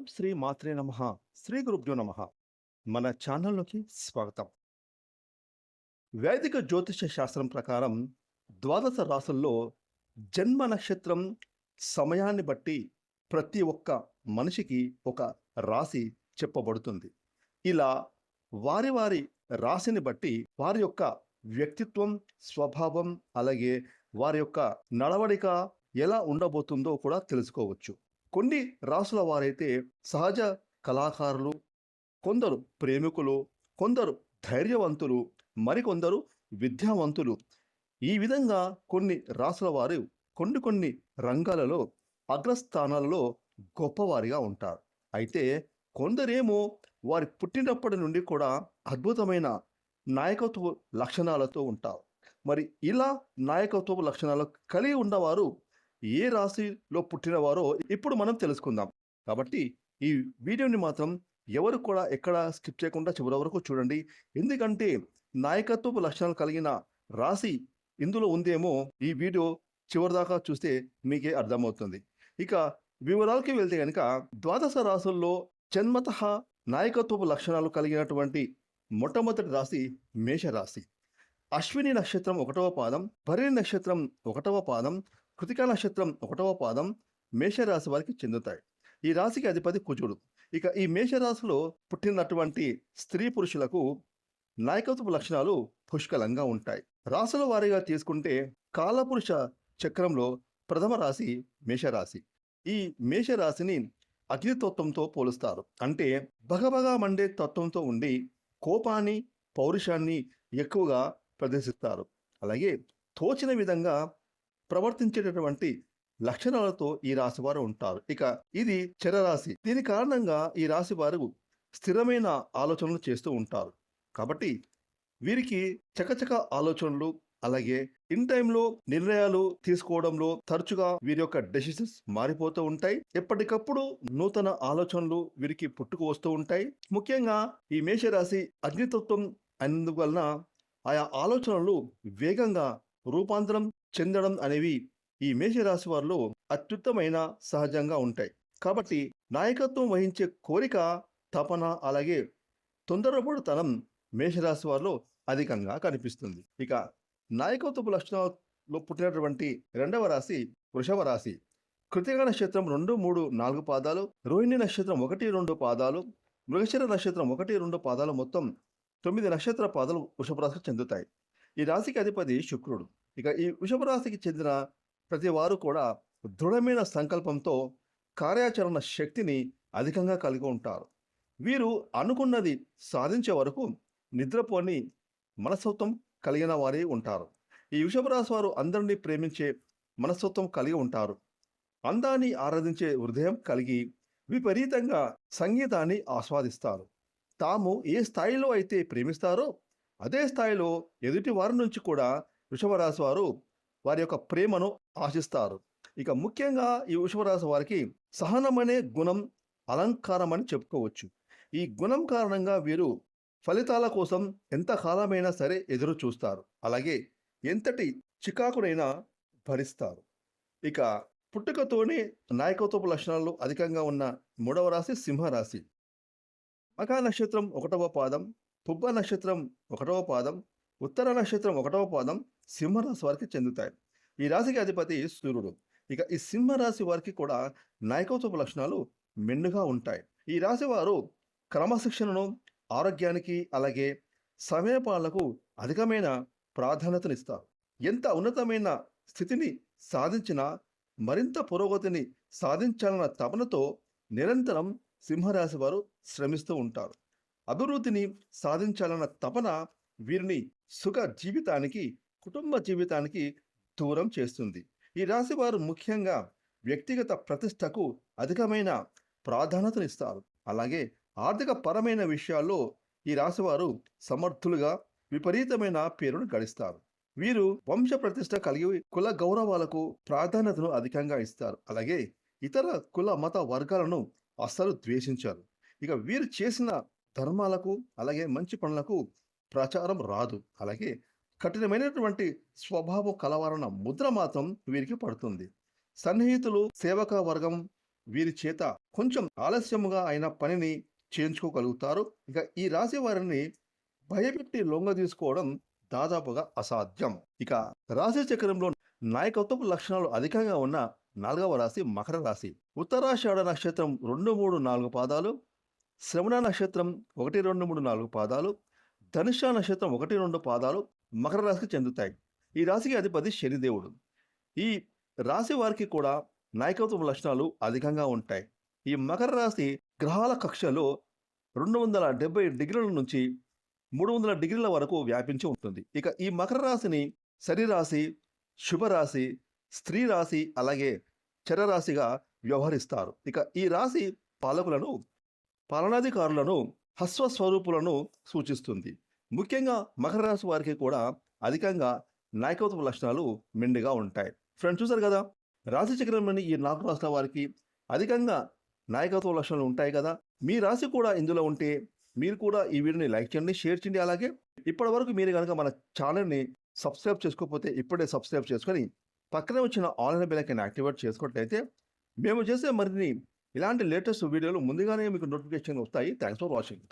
శ్రీ మాత్రే నమః. శ్రీ గురుభ్యో నమః. మన ఛానల్‌లోకి స్వాగతం. వైదిక జ్యోతిష శాస్త్రం ప్రకారం ద్వాదశ రాసుల్లో జన్మ నక్షత్రం సమయాన్ని బట్టి ప్రతి ఒక్క మనిషికి ఒక రాశి చెప్పబడుతుంది. ఇలా వారి వారి రాశిని బట్టి వారి యొక్క వ్యక్తిత్వం, స్వభావం అలాగే వారి యొక్క నడవడిక ఎలా ఉండబోతుందో కూడా తెలుసుకోవచ్చు. కొన్ని రాసుల వారైతే సహజ కళాకారులు, కొందరు ప్రేమికులు, కొందరు ధైర్యవంతులు, మరికొందరు విద్యావంతులు. ఈ విధంగా కొన్ని రాసుల వారు కొన్ని రంగాలలో అగ్రస్థానాలలో గొప్పవారిగా ఉంటారు. అయితే కొందరేమో వారి పుట్టినప్పటి నుండి కూడా అద్భుతమైన నాయకత్వ లక్షణాలతో ఉంటారు. మరి ఇలా నాయకత్వ లక్షణాలు కలిగి ఉన్నవారు ఏ రాశిలో పుట్టినవారో ఇప్పుడు మనం తెలుసుకుందాం. కాబట్టి ఈ వీడియోని మాత్రం ఎవరు కూడా ఎక్కడ స్కిప్ చేయకుండా చివరి వరకు చూడండి. ఎందుకంటే నాయకత్వపు లక్షణాలు కలిగిన రాశి ఇందులో ఉందేమో ఈ వీడియో చివరిదాకా చూస్తే మీకే అర్థమవుతుంది. ఇక వివరాలకి వెళ్తే కనుక ద్వాదశ రాశుల్లో జన్మతః నాయకత్వపు లక్షణాలు కలిగినటువంటి మొట్టమొదటి రాశి మేషరాశి. అశ్విని నక్షత్రం 1వ పాదం, భరణి నక్షత్రం 1వ పాదం, కృతికా నక్షత్రం 1వ పాదం మేషరాశి వారికి చెందుతాయి. ఈ రాశికి అధిపతి కుజుడు. ఇక ఈ మేషరాశిలో పుట్టినటువంటి స్త్రీ పురుషులకు నాయకత్వ లక్షణాలు పుష్కలంగా ఉంటాయి. రాశుల వారీగా తీసుకుంటే కాలపురుష చక్రంలో ప్రథమ రాశి మేషరాశి. ఈ మేషరాశిని అగ్నితత్వంతో పోలుస్తారు. అంటే భగభగా మండే తత్వంతో ఉండి కోపాన్ని, పౌరుషాన్ని ఎక్కువగా ప్రదర్శిస్తారు. అలాగే తోచిన విధంగా ప్రవర్తించేటటువంటి లక్షణాలతో ఈ రాశి వారు ఉంటారు. ఇక ఇది చరరాశి. దీని కారణంగా ఈ రాశి వారు స్థిరమైన ఆలోచనలు చేస్తూ ఉంటారు. కాబట్టి వీరికి చకచక ఆలోచనలు అలాగే ఇన్ టైంలో నిర్ణయాలు తీసుకోవడంలో తరచుగా వీరి యొక్క డెసిషన్స్ మారిపోతూ ఉంటాయి. ఎప్పటికప్పుడు నూతన ఆలోచనలు వీరికి పుట్టుకు వస్తూ ఉంటాయి. ముఖ్యంగా ఈ మేషరాశి అగ్నితత్వం అందువలన ఆయా ఆలోచనలు వేగంగా రూపాంతరం చెందడం అనేవి ఈ మేషరాశి వారిలో అత్యుత్తమైన సహజంగా ఉంటాయి. కాబట్టి నాయకత్వం వహించే కోరిక, తపన అలాగే తొందరపడుతనం మేషరాశి వారిలో అధికంగా కనిపిస్తుంది. ఇక నాయకత్వపు లక్షణాల్లో పుట్టినటువంటి రెండవ రాశి వృషభ రాశి. కృతికా నక్షత్రం 2, 3, 4 పాదాలు, రోహిణి నక్షత్రం 1, 2 పాదాలు, మృగశిర నక్షత్రం 1, 2 పాదాలు, మొత్తం 9 నక్షత్ర పాదాలు వృషభ రాశికి చెందుతాయి. ఈ రాశికి అధిపతి శుక్రుడు. ఇక ఈ వృషభ రాశికి చెందిన ప్రతి వారు కూడా దృఢమైన సంకల్పంతో కార్యాచరణ శక్తిని అధికంగా కలిగి ఉంటారు. వీరు అనుకున్నది సాధించే వరకు నిద్రపోని మనస్తత్వం కలిగిన వారే ఉంటారు. ఈ వృషభ రాశి వారు అందరినీ ప్రేమించే మనస్తత్వం కలిగి ఉంటారు. అందాన్ని ఆరాధించే హృదయం కలిగి విపరీతంగా సంగీతాన్ని ఆస్వాదిస్తారు. తాము ఏ స్థాయిలో అయితే ప్రేమిస్తారో అదే స్థాయిలో ఎదుటి వారి నుంచి కూడా వృషభ రాశి వారు వారి యొక్క ప్రేమను ఆశిస్తారు. ఇక ముఖ్యంగా ఈ వృషభ రాశి వారికి సహనమనే గుణం అలంకారం అని చెప్పుకోవచ్చు. ఈ గుణం కారణంగా వీరు ఫలితాల కోసం ఎంత కాలమైనా సరే ఎదురు చూస్తారు. అలాగే ఎంతటి చికాకునైనా భరిస్తారు. ఇక పుట్టుకతోనే నాయకత్వపు లక్షణాలు అధికంగా ఉన్న మూడవ రాశి సింహరాశి. మఖా నక్షత్రం 1వ పాదం, పుబ్బ నక్షత్రం 1వ పాదం, ఉత్తర నక్షత్రం 1వ పాదం సింహరాశి వారికి చెందుతాయి. ఈ రాశికి అధిపతి సూర్యుడు. ఇక ఈ సింహరాశి వారికి కూడా నాయకత్వపు లక్షణాలు మెండుగా ఉంటాయి. ఈ రాశి వారు క్రమశిక్షణను, ఆరోగ్యానికి అలాగే సమయపాలనకు అధికమైన ప్రాధాన్యతనిస్తారు. ఎంత ఉన్నతమైన స్థితిని సాధించినా మరింత పురోగతిని సాధించాలన్న తపనతో నిరంతరం సింహరాశి వారు శ్రమిస్తూ ఉంటారు. అభివృద్ధిని సాధించాలన్న తపన వీరిని సుఖ జీవితానికి, కుటుంబ జీవితానికి దూరం చేస్తుంది. ఈ రాశి వారు ముఖ్యంగా వ్యక్తిగత ప్రతిష్టకు అధికమైన ప్రాధాన్యతనిస్తారు. అలాగే ఆర్థిక పరమైన విషయాల్లో ఈ రాశివారు సమర్థులుగా విపరీతమైన పేరును గడిస్తారు. వీరు వంశ ప్రతిష్ట కలిగి కుల గౌరవాలకు ప్రాధాన్యతను అధికంగా ఇస్తారు. అలాగే ఇతర కుల మత వర్గాలను అస్సలు ద్వేషించారు. ఇక వీరు చేసిన ధర్మాలకు అలాగే మంచి పనులకు ప్రచారం రాదు. అలాగే కఠినమైనటువంటి స్వభావం కలవారన్న ముద్ర మాత్రం వీరికి పడుతుంది. సన్నిహితులు, సేవక వర్గం వీరి చేత కొంచెం ఆలస్యముగా అయిన పనిని చేయించుకోగలుగుతారు. ఇక ఈ రాశి వారిని భయపెట్టి లొంగ తీసుకోవడం దాదాపుగా అసాధ్యం. ఇక రాశి చక్రంలో నాయకత్వపు లక్షణాలు అధికంగా ఉన్న 4వ రాశి మకర రాశి. ఉత్తరాషాఢ నక్షత్రం 2, 3, 4 పాదాలు, శ్రవణ నక్షత్రం 1, 2, 3, 4 పాదాలు, ధనుష నక్షత్రం 1, 2 పాదాలు మకర రాశికి చెందుతాయి. ఈ రాశికి అధిపతి శనిదేవుడు. ఈ రాశి వారికి కూడా నాయకత్వ లక్షణాలు అధికంగా ఉంటాయి. ఈ మకర రాశి గ్రహాల కక్షలో 270 డిగ్రీల నుంచి 300 డిగ్రీల వరకు వ్యాపించి ఉంటుంది. ఇక ఈ మకర రాశిని శనిరాశి, శుభరాశి, స్త్రీ రాశి, అలాగే చరరాశిగా వ్యవహరిస్తారు. ఇక ఈ రాశి పాలకులను, పాలనాధికారులను, హస్వస్వరూపులను సూచిస్తుంది. ముఖ్యంగా మకర రాశి వారికి కూడా అధికంగా నాయకత్వ లక్షణాలు మెండుగా ఉంటాయి. ఫ్రెండ్స్, చూసారు కదా, రాశి చక్రంలోని ఈ 4 రాశుల వారికి అధికంగా నాయకత్వ లక్షణాలు ఉంటాయి కదా. మీ రాశి కూడా ఇందులో ఉంటే మీరు కూడా ఈ వీడియోని లైక్ చేయండి, షేర్ చేయండి. అలాగే ఇప్పటి వరకు మీరు కనుక మన ఛానల్ని సబ్స్క్రైబ్ చేసుకోకపోతే ఇప్పుడే సబ్స్క్రైబ్ చేసుకొని పక్కనే వచ్చిన ఆన్లైన్ బెల్ ఐకాన్ యాక్టివేట్ చేసుకున్నట్లయితే మేము చేసే మరిన్ని ఇలాంటి లేటెస్ట్ వీడియోలు ముందుగానే మీకు నోటిఫికేషన్ వస్తాయి. Thanks for watching.